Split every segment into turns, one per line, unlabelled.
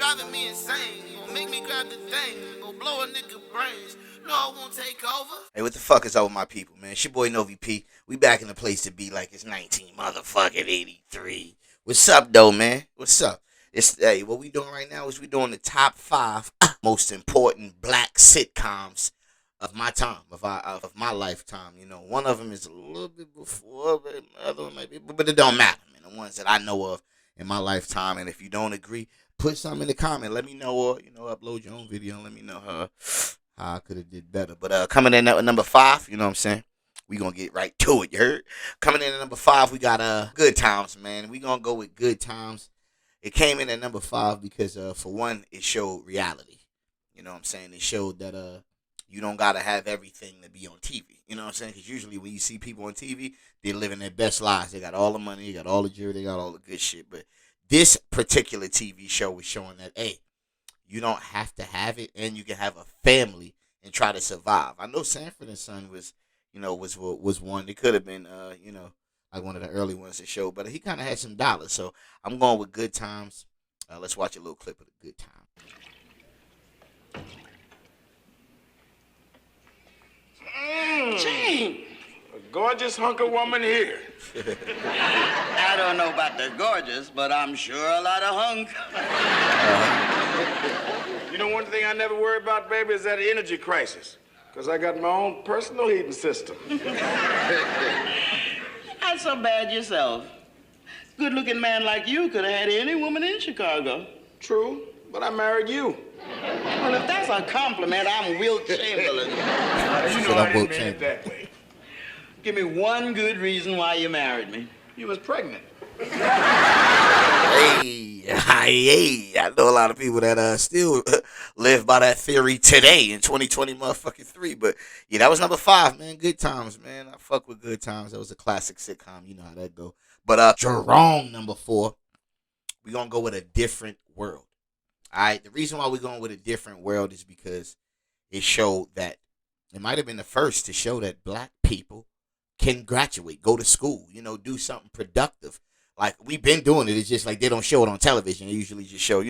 driving me insane. You gon' make me grab the thing. Go blow a nigga brains. No, I won't take over. Hey, what the fuck is over my people, man? It's your boy Novi P. We back in the place to be like it's 19 motherfucking 83. What's up, though, man? What's up? Hey, what we doing right now is we doing the top 5 most important black sitcoms of my time, of my lifetime. You know, one of them is a little bit before, but the other one might be, but it don't matter, man. The ones that I know of in my lifetime, and if you don't agree, put something in the comment. Let me know, or upload your own video and let me know how I could have did better. But coming in at number 5, you know what I'm saying? We gonna get right to it. You heard? Coming in at number 5, we got Good Times, man. We gonna go with Good Times. It came in at number 5 because for one, it showed reality. You know what I'm saying? It showed that you don't gotta have everything to be on TV. You know what I'm saying? Because usually when you see people on TV, they're living their best lives. They got all the money, they got all the jewelry, they got all the good shit. But this particular TV show was showing that, hey, you don't have to have it, and you can have a family and try to survive. I know Sanford and Son was one. It could have been, like one of the early ones to show, but he kind of had some dollars. So I'm going with Good Times. Let's watch a little clip of the Good Times.
Gee, a gorgeous hunk of woman here.
I don't know about the gorgeous, but I'm sure a lot of hunk.
You know, one thing I never worry about, baby, is that energy crisis. Because I got my own personal heating system.
Not so bad yourself. Good-looking man like you could have had any woman in Chicago.
True, but I married you.
Well, if that's a compliment, I'm Wilt Chamberlain.
You know I didn't mean it that way.
Give me one good reason why you married me.
You was pregnant.
Hey, I know a lot of people that still live by that theory today in 2020 motherfucking 3. But yeah, that was number 5, man. Good Times, man. I fuck with Good Times. That was a classic sitcom. You know how that go. But Jerome, number 4, we gonna go with A Different World. All right. The reason why we're going with A Different World is because it showed that it might have been the first to show that black people can graduate, go to school, do something productive. Like, we've been doing it. It's just like they don't show it on television. They usually just show,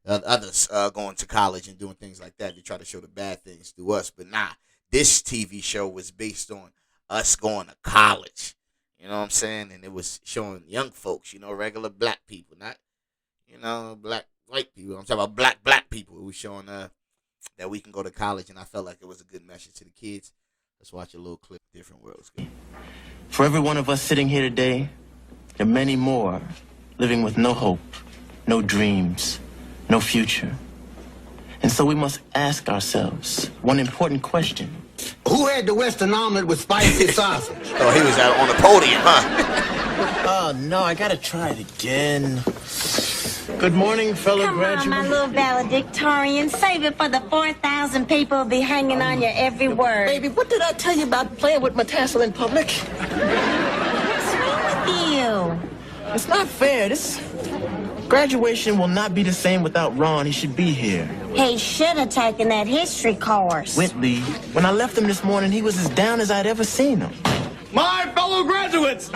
others going to college and doing things like that. They try to show the bad things through us. But nah, this TV show was based on us going to college. You know what I'm saying? And it was showing young folks, regular black people, not, black white people. I'm talking about black people. It was showing that we can go to college, and I felt like it was a good message to the kids. Let's watch a little clip. Different World.
For every one of us sitting here today, there are many more living with no hope, no dreams, no future. And so we must ask ourselves one important question.
Who had the Western omelet with spicy sausage?
Oh, he was out on the podium, huh?
Oh, no, I gotta try it again. Good morning, fellow graduates.
Come on, my little valedictorian. Save it for the 4,000 people who'll be hanging on your every word.
Baby, what did I tell you about playing with my tassel in public?
What's wrong with you?
It's not fair. This graduation will not be the same without Ron. He should be here.
He should have taken that history course.
Whitley, when I left him this morning, he was as down as I'd ever seen him.
My fellow graduates!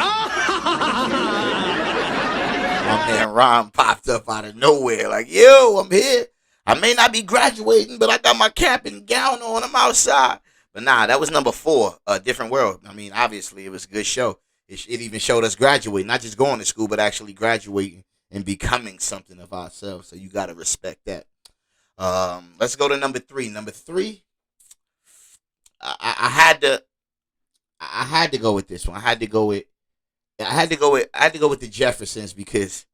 My man Ron popped up out of nowhere like, yo, I'm here. I may not be graduating, but I got my cap and gown on. I'm outside. But nah, that was number 4, A Different World. I mean, obviously, it was a good show. It even showed us graduating, not just going to school, but actually graduating and becoming something of ourselves. So you got to respect that. Let's go to number 3. Number 3, I had to go with this one. I had to go with the Jeffersons because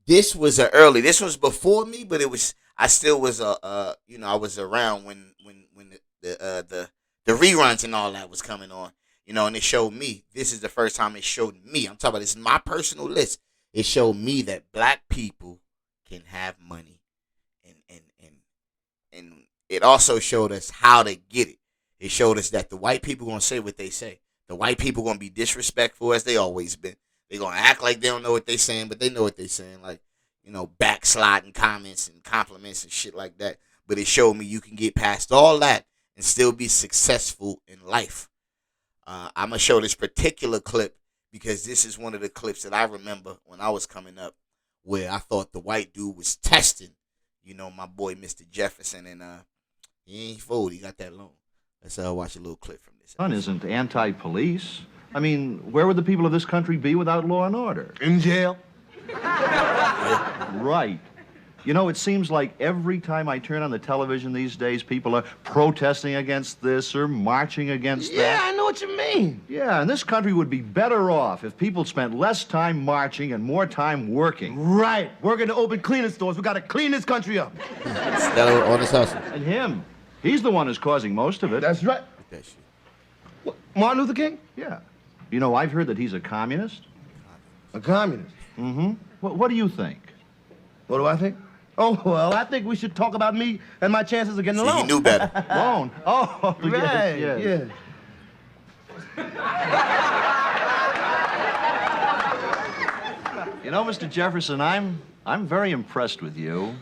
this was this was before me, but I still was I was around when the reruns and all that was coming on, and it showed me. This is the first time it showed me. I'm talking about, this is my personal list. It showed me that black people can have money, and it also showed us how to get it. It showed us that the white people gonna say what they say. The white people gonna be disrespectful as they always been. They gonna act like they don't know what they saying, but they know what they saying. Like, backsliding comments and compliments and shit like that. But it showed me you can get past all that and still be successful in life. I'm gonna show this particular clip because this is one of the clips that I remember when I was coming up, where I thought the white dude was testing You know, my boy Mr. Jefferson, and he ain't fooled. He got that loan. Let's watch a little clip from this.
Son isn't anti-police. I mean, where would the people of this country be without law and order?
In jail?
Right. You know, it seems like every time I turn on the television these days, people are protesting against this or marching against that.
Yeah, I know what you mean.
Yeah, and this country would be better off if people spent less time marching and more time working.
Right. We're going to open cleaning stores. We got to clean this country up.
Stellar on his hustle.
And him. He's the one who's causing most of it.
That's right.
That shit.
What, Martin Luther King?
Yeah. You know, I've heard that he's a communist.
A communist.
Mm-hmm. What do you think?
What do I think? Oh, well, I think we should talk about me and my chances of getting a
See,
loan.
he knew better.
Loan? Oh,
Right,
yes, yes.
yeah.
You know, Mr. Jefferson, I'm very impressed with you.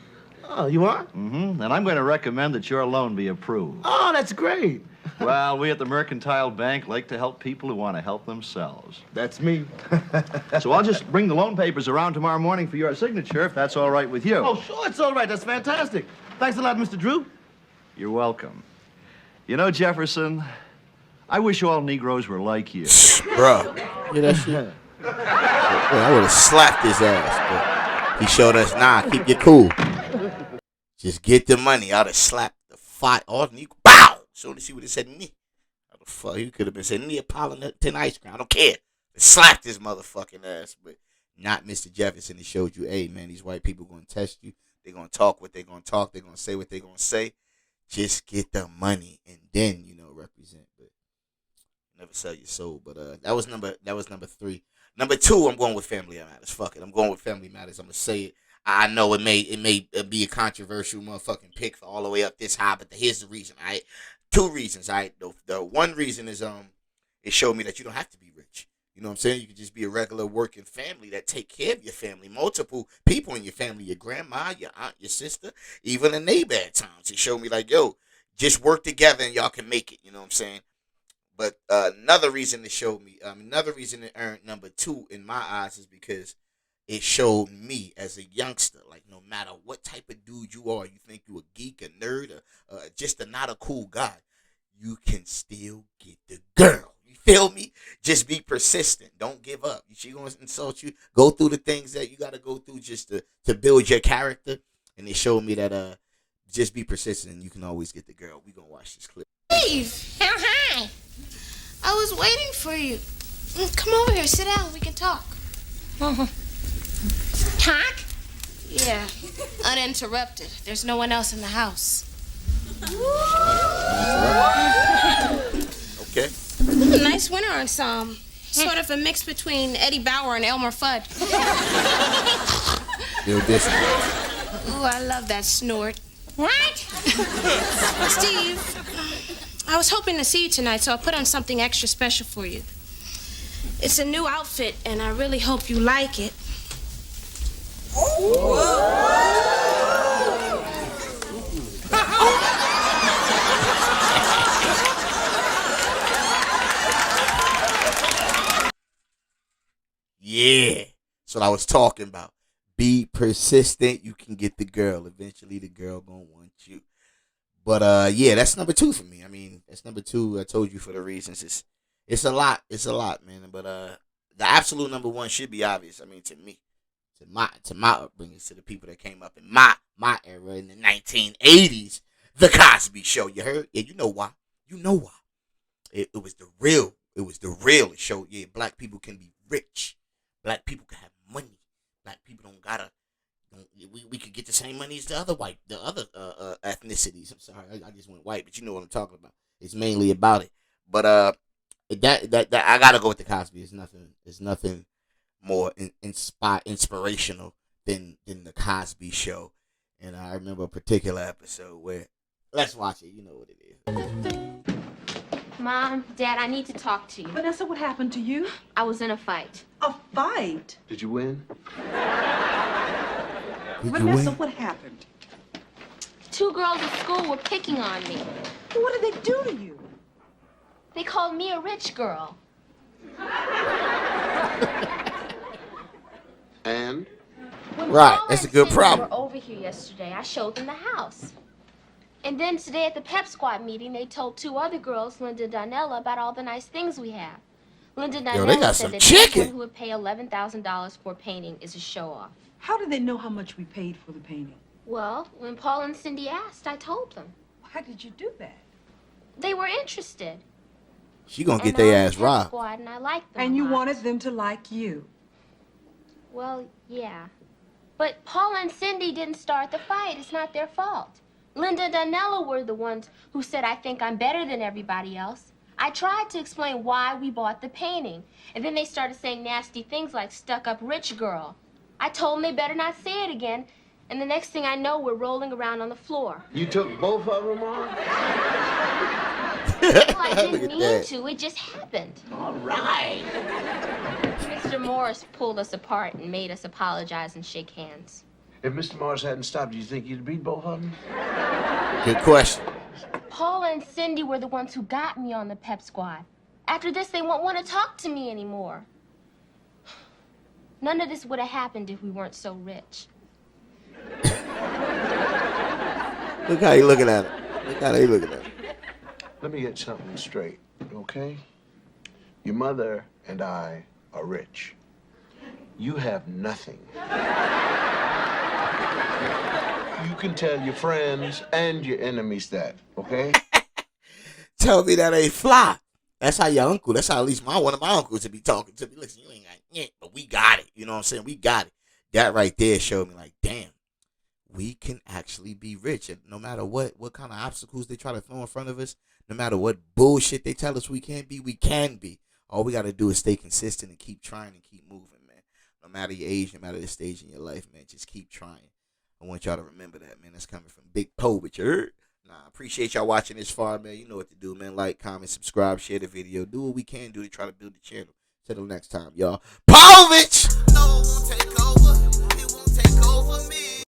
Oh, you are?
Mm-hmm. And I'm going to recommend that your loan be approved.
Oh, that's great.
Well, we at the Mercantile Bank like to help people who want to help themselves.
That's me.
So I'll just bring the loan papers around tomorrow morning for your signature, if that's all right with you.
Oh, sure, it's all right. That's fantastic. Thanks a lot, Mr. Drew.
You're welcome. You know, Jefferson, I wish all Negroes were like you.
Bruh. Yeah, that shit. I would have slapped his ass, but he showed us, nah, keep your cool. Just get the money. I'd have slapped the fight all Negro. Bow! So to see what it said, me. How the fuck? He could have been saying, Neapolitan ice cream. I don't care. Slapped his motherfucking ass, but not Mr. Jefferson. It showed you, hey, man, these white people going to test you. They're going to talk what they're going to talk. They're going to say what they're going to say. Just get the money and then, you know, represent. But never sell your soul. But that was number 3. Number 2, I'm going with Family Matters. Fuck it. I'm going with Family Matters. I'm going to say it. I know it may be a controversial motherfucking pick for all the way up this high, but here's the reason, all right? 2 reasons, all right? The one reason is it showed me that you don't have to be rich. You know what I'm saying? You can just be a regular working family that take care of your family. Multiple people in your family, your grandma, your aunt, your sister, even a neighbor at times. It showed me like, yo, just work together and y'all can make it. You know what I'm saying? But another reason it showed me, another reason it earned number 2 in my eyes is because it showed me as a youngster, like no matter what type of dude you are, you think you a geek, a nerd, or just not a cool guy, you can still get the girl. You feel me? Just be persistent. Don't give up. She gonna insult you. Go through the things that you gotta go through just to build your character. And it showed me that just be persistent and you can always get the girl. We gonna watch this clip.
Steve, how hi. I was waiting for you. Come over here, sit down, we can talk. Talk? Yeah, uninterrupted. There's no one else in the house.
Okay.
Nice winter ensemble. Sort of a mix between Eddie Bauer and Elmer Fudd.
Feel this.
Ooh, I love that snort. What? Steve, I was hoping to see you tonight, so I put on something extra special for you. It's a new outfit, and I really hope you like it.
Yeah, that's what I was talking about. Be persistent. You can get the girl. Eventually, the girl gonna want you. But yeah, that's number 2 for me. I mean, that's number 2. I told you for the reasons. It's a lot. It's a lot, man. But the absolute number 1 should be obvious. I mean, to me, to my upbringing, to the people that came up in my era in the 1980s, The Cosby Show. You heard? Yeah, you know why. You know why. It was the real. It was the real. It showed, yeah, black people can be rich. Black people can have money. Black people don't gotta. We could get the same money as the other ethnicities. I'm sorry, I just went white, but you know what I'm talking about. It's mainly about it. But that I gotta go with The Cosby. It's nothing more inspirational than The Cosby Show. And I remember a particular episode where, let's watch it. You know what it is.
Mom, Dad, I need to talk to you.
Vanessa, what happened to you?
I was in a fight.
A fight?
Did you win?
Vanessa, what happened?
2 girls at school were picking on me.
What did they do to you?
They called me a rich girl.
And?
When
Right,
Paula
that's a
and
good
Cindy
problem.
were over here yesterday, I showed them the house. And then today at the pep squad meeting, they told two other girls, Linda and Dinella, about all the nice things we have. Linda and
Yo, they
Dinella
got
said
some
that
chicken.
anyone who would pay $11,000 for a painting is a show-off.
How do they know how much we paid for the painting?
Well, when Paul and Cindy asked, I told them.
How did you do that?
They were interested.
She gonna get
And
their
I'm
ass
the pep
robbed.
squad, and I liked them
And
a
you
lot.
wanted them to like you.
Well, yeah. But Paul and Cindy didn't start the fight. It's not their fault. Linda and Dinella were the ones who said, I think I'm better than everybody else. I tried to explain why we bought the painting. And then they started saying nasty things like stuck-up rich girl. I told them they better not say it again. And the next thing I know, we're rolling around on the floor.
You took both of them on?
Well, I
Look
didn't
at
mean
that.
to. It just happened.
All right.
Mr. Morris pulled us apart and made us apologize and shake hands.
If Mr. Morris hadn't stopped, do you think you'd beat both of them?
Good question.
Paula and Cindy were the ones who got me on the pep squad. After this, they won't want to talk to me anymore. None of this would have happened if we weren't so rich.
Look how he looking at it. Look how he looking at it.
Let me get something straight, okay? Your mother and I are rich. You have nothing. You can tell your friends and your enemies that, okay?
Tell me that ain't fly. That's how your uncle, that's how at least one of my uncles would be talking to me. Listen, you ain't got it, but we got it. You know what I'm saying? We got it. That right there showed me like, damn, we can actually be rich. And no matter what kind of obstacles they try to throw in front of us, no matter what bullshit they tell us we can't be, we can be. All we got to do is stay consistent and keep trying and keep moving, man. No matter your age, no matter the stage in your life, man, just keep trying. I want y'all to remember that, man. That's coming from Big Poe, but you heard? Nah, appreciate y'all watching this far, man. You know what to do, man. Like, comment, subscribe, share the video. Do what we can do to try to build the channel. Till next time, y'all. Povich!